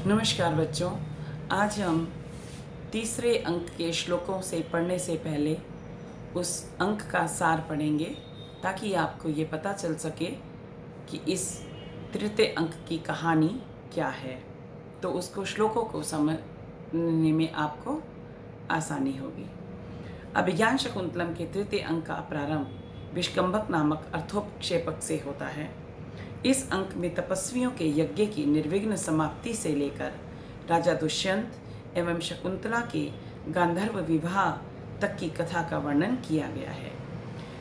नमस्कार बच्चों। आज हम तीसरे अंक के श्लोकों से पढ़ने से पहले उस अंक का सार पढ़ेंगे ताकि आपको ये पता चल सके कि इस तृतीय अंक की कहानी क्या है, तो उसको श्लोकों को समझने में आपको आसानी होगी। अभिज्ञान शकुंतलम के तृतीय अंक का प्रारंभ विष्कंभक नामक अर्थोपक्षेपक से होता है। इस अंक में तपस्वियों के यज्ञ की निर्विघ्न समाप्ति से लेकर राजा दुष्यंत एवं शकुंतला के गांधर्व विवाह तक की कथा का वर्णन किया गया है।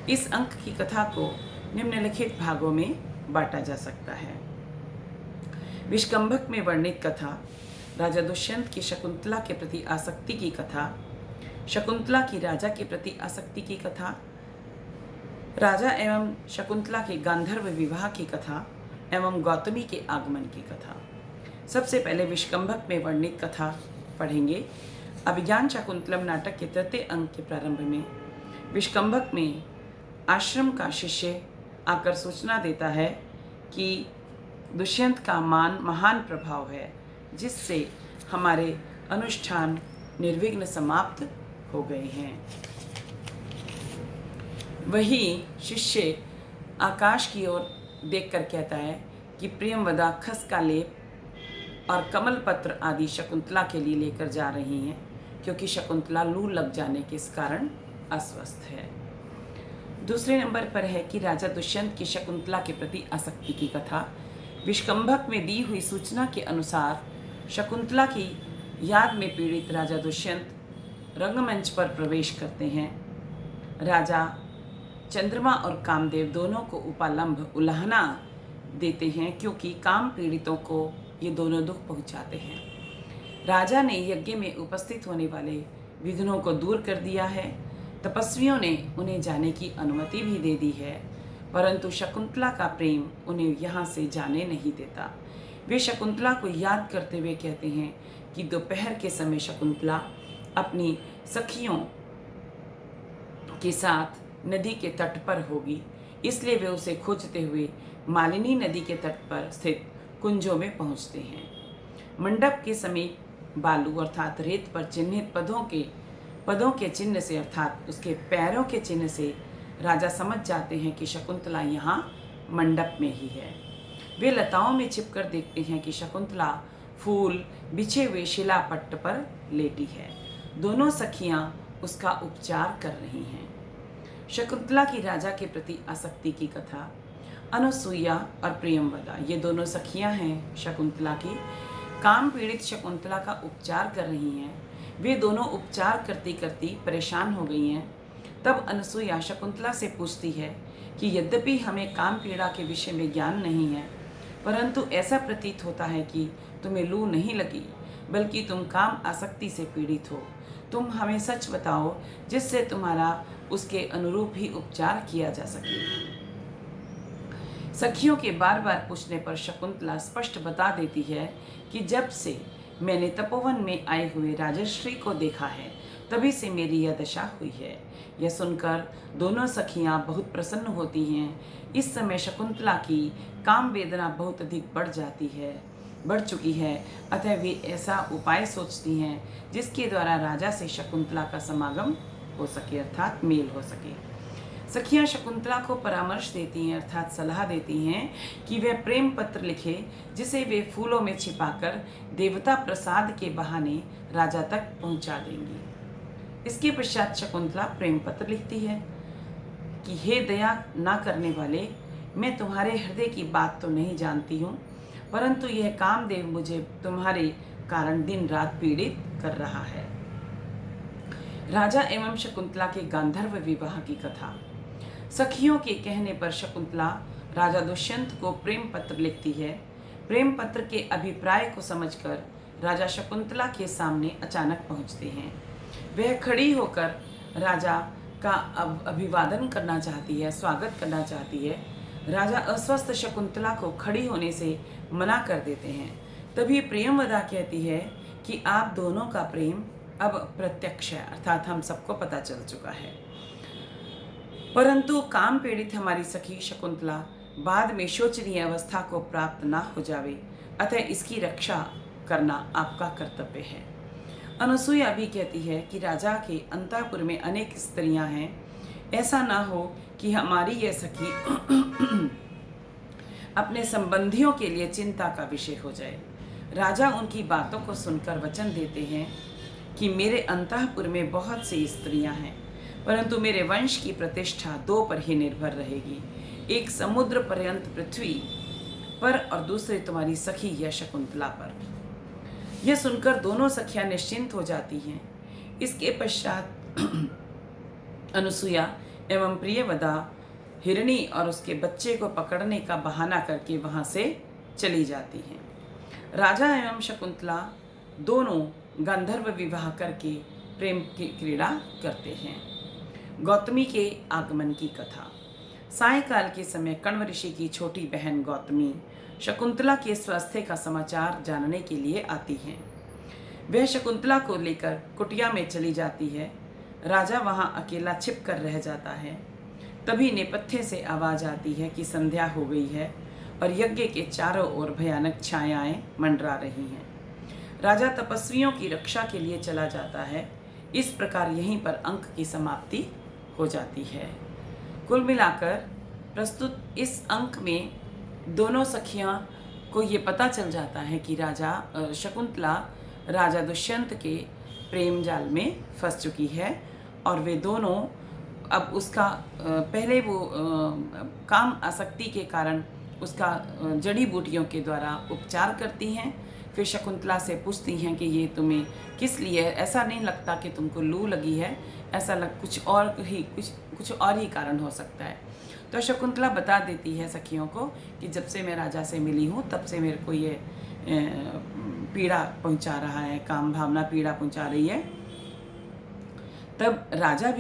इस अंक की कथा को निम्नलिखित भागों में बांटा जा सकता है। विष्कंभक में वर्णित कथा, राजा दुष्यंत की शकुंतला के प्रति आसक्ति की कथा, शकुंतला की राजा के प्रति आसक्ति की कथा, राजा एवं शकुंतला के गांधर्व विवाह की कथा एवं गौतमी के आगमन की कथा। सबसे पहले विष्कंभक में वर्णित कथा पढ़ेंगे। अभिज्ञान शकुंतलम नाटक के तृतीय अंक के प्रारंभ में विष्कंभक में आश्रम का शिष्य आकर सूचना देता है कि दुष्यंत का महान प्रभाव है, जिससे हमारे अनुष्ठान निर्विघ्न समाप्त हो गए हैं। वही शिष्य आकाश की ओर देखकर कहता है कि प्रियंवदा खस का लेप और कमल पत्र आदि शकुंतला के लिए लेकर जा रही हैं, क्योंकि शकुंतला लू लग जाने के कारण अस्वस्थ है। दूसरे नंबर पर है कि राजा दुष्यंत की शकुंतला के प्रति आसक्ति की कथा। विष्कंभक में दी हुई सूचना के अनुसार शकुंतला की याद में पीड़ित राजा दुष्यंत रंगमंच पर प्रवेश करते हैं। राजा चंद्रमा और कामदेव दोनों को उपालंभ उल्हाना देते हैं, क्योंकि काम पीड़ितों को ये दोनों दुख पहुंचाते हैं। राजा ने यज्ञ में उपस्थित होने वाले विघ्नों को दूर कर दिया है। तपस्वियों ने उन्हें जाने की अनुमति भी दे दी है, परंतु शकुंतला का प्रेम उन्हें यहाँ से जाने नहीं देता। वे शकुंतला को याद करते हुए कहते हैं कि दोपहर के समय शकुंतला अपनी सखियों के साथ नदी के तट पर होगी, इसलिए वे उसे खोजते हुए मालिनी नदी के तट पर स्थित कुंजों में पहुंचते हैं। मंडप के समीप बालू अर्थात रेत पर चिन्हित पदों के चिन्ह से अर्थात उसके पैरों के चिन्ह से राजा समझ जाते हैं कि शकुंतला यहाँ मंडप में ही है। वे लताओं में छिपकर देखते हैं कि शकुंतला फूल बिछे हुए शिलापट्ट पर लेटी है। दोनों सखियां उसका उपचार कर रही हैं। शकुंतला की राजा के प्रति आसक्ति की कथा। अनुसुईया और प्रियंवदा ये दोनों सखियां हैं शकुंतला की। काम पीड़ित शकुंतला का उपचार कर रही हैं। वे दोनों उपचार करती करती परेशान हो गई हैं। तब अनुसुईया शकुंतला से पूछती है कि यद्यपि हमें काम पीड़ा के विषय में ज्ञान नहीं है, परंतु ऐसा प्रतीत होता है कि तुम्हें लू नहीं लगी, बल्कि तुम काम आसक्ति से पीड़ित हो। तुम हमें सच बताओ, जिससे तुम्हारा उसके अनुरूप ही उपचार किया जा सके। सखियों के बार बार पूछने पर शकुंतला स्पष्ट बता देती है कि जब से मैंने तपोवन में आए हुए राजश्री को देखा है, तभी से मेरी यह दशा हुई है। यह सुनकर दोनों सखियां बहुत प्रसन्न होती हैं। इस समय शकुंतला की काम वेदना बहुत अधिक बढ़ चुकी है, अतः वे ऐसा उपाय सोचती हैं जिसके द्वारा राजा से शकुंतला का समागम हो सके अर्थात मेल हो सके। सखियां शकुंतला को परामर्श देती हैं अर्थात सलाह देती हैं कि वह प्रेम पत्र लिखे, जिसे वे फूलों में छिपाकर देवता प्रसाद के बहाने राजा तक पहुंचा देंगी। इसके पश्चात शकुंतला प्रेम पत्र लिखती है कि हे दया ना करने वाले, मैं तुम्हारे हृदय की बात तो नहीं जानती हूँ, परंतु यह कामदेव मुझे तुम्हारे कारण दिन रात पीड़ित कर रहा है। राजा एवं शकुंतला के गांधर्व विवाह की कथा। सखियों के कहने पर शकुंतला राजा दुष्यंत को प्रेम पत्र लिखती है। प्रेम पत्र के अभिप्राय को समझकर राजा शकुंतला के सामने अचानक पहुंचते हैं। वह खड़ी होकर राजा का अभिवादन करना चाहती है, स्वागत करना चाहती है। राजा अस्वस्थ शकुंतला को खड़ी होने से मना कर देते हैं। तभी प्रियंवदा कहती है कि आप दोनों का प्रेम अब प्रत्यक्ष है, अर्थात हम सबको पता चल चुका है, परंतु काम पीड़ित हमारी सखी शकुंतला बाद में शोचनीय अवस्था को प्राप्त ना हो जावे, अतः इसकी रक्षा करना आपका कर्तव्य है। अनुसुईया भी कहती है कि राजा के अंतःपुर में अनेक स्त्रियां हैं, ऐसा ना हो कि हमारी यह सखी अपने संबंधियों के लिए चिंता का विषय हो जाए। राजा उनकी बातों को सुनकर वचन देते हैं कि मेरे अंतःपुर में बहुत सी स्त्रियां हैं, परंतु मेरे वंश की प्रतिष्ठा दो पर ही निर्भर रहेगी, एक समुद्र पर्यंत पृथ्वी पर और दूसरी तुम्हारी सखी या शकुंतला पर। यह सुनकर दोनों सखियां निश्चिंत हो जाती हैं। इसके पश्चात अनुसुईया एवं प्रियवदा हिरणी और उसके बच्चे को पकड़ने का बहाना करके वहां से चली जाती हैं। राजा एवं शकुंतला दोनों गांधर्व विवाह करके प्रेम की क्रीड़ा करते हैं। गौतमी के आगमन की कथा। सायंकाल के समय कण्व ऋषि की छोटी बहन गौतमी शकुंतला के स्वास्थ्य का समाचार जानने के लिए आती हैं। वह शकुंतला को लेकर कुटिया में चली जाती है। राजा वहां अकेला छिप कर रह जाता है। तभी नेपथ्य से आवाज आती है कि संध्या हो गई है और यज्ञ के चारों ओर भयानक छायाएं मंडरा रही हैं। राजा तपस्वियों की रक्षा के लिए चला जाता है। इस प्रकार यहीं पर अंक की समाप्ति हो जाती है। कुल मिलाकर प्रस्तुत इस अंक में दोनों सखियां को ये पता चल जाता है कि शकुंतला राजा दुष्यंत के प्रेम जाल में फंस चुकी है और वे दोनों अब उसका पहले वो काम आसक्ति के कारण उसका जड़ी बूटियों के द्वारा उपचार करती हैं। फिर शकुंतला से पूछती हैं कि ये तुम्हें किस लिए, ऐसा नहीं लगता कि तुमको लू लगी है, ऐसा लग कुछ और ही कारण हो सकता है। तो शकुंतला बता देती है सखियों को कि जब से मैं राजा से मिली हूँ तब से मेरे को ये पीड़ा पहुँचा रहा है, काम भावना पीड़ा पहुँचा रही है। तब राजा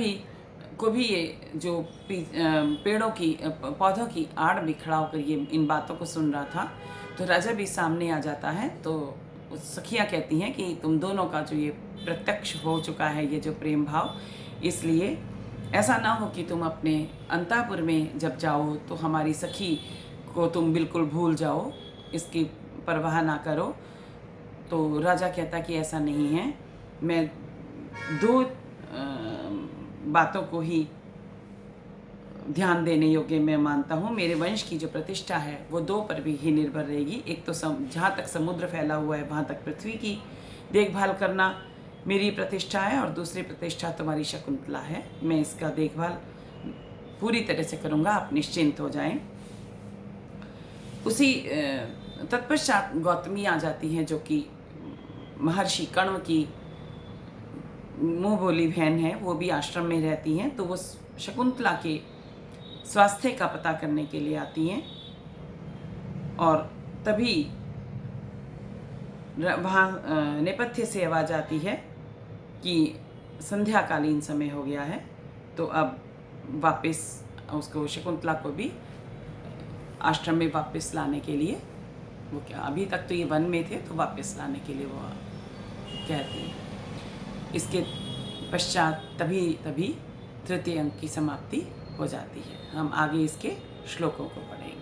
को भी ये जो पौधों की आड़ में खड़ा होकर ये इन बातों को सुन रहा था, तो राजा भी सामने आ जाता है। तो सखियां कहती हैं कि तुम दोनों का जो ये प्रत्यक्ष हो चुका है ये जो प्रेम भाव, इसलिए ऐसा ना हो कि तुम अपने अंतःपुर में जब जाओ तो हमारी सखी को तुम बिल्कुल भूल जाओ, इसकी परवाह ना करो। तो राजा कहता कि ऐसा नहीं है, मैं दो बातों को ही ध्यान देने योग्य मैं मानता हूँ। मेरे वंश की जो प्रतिष्ठा है वो दो पर भी ही निर्भर रहेगी। एक तो जहाँ तक समुद्र फैला हुआ है वहाँ तक पृथ्वी की देखभाल करना मेरी प्रतिष्ठा है, और दूसरी प्रतिष्ठा तुम्हारी शकुंतला है। मैं इसका देखभाल पूरी तरह से करूँगा, आप निश्चिंत हो जाएं। उसी तत्पश्चात गौतमी आ जाती हैं, जो कि महर्षि कण्व की मुँह बोली बहन है, वो भी आश्रम में रहती हैं। तो वो शकुंतला के स्वास्थ्य का पता करने के लिए आती हैं और तभी वहाँ नेपथ्य से आवाज़ आती है कि संध्याकालीन समय हो गया है। तो अब वापस उसको शकुंतला को भी आश्रम में वापस लाने के लिए, वो क्या अभी तक तो ये वन में थे, तो वापस लाने के लिए वो कहती है। इसके पश्चात तभी तृतीय अंक की समाप्ति हो जाती है। हम आगे इसके श्लोकों को पढ़ेंगे।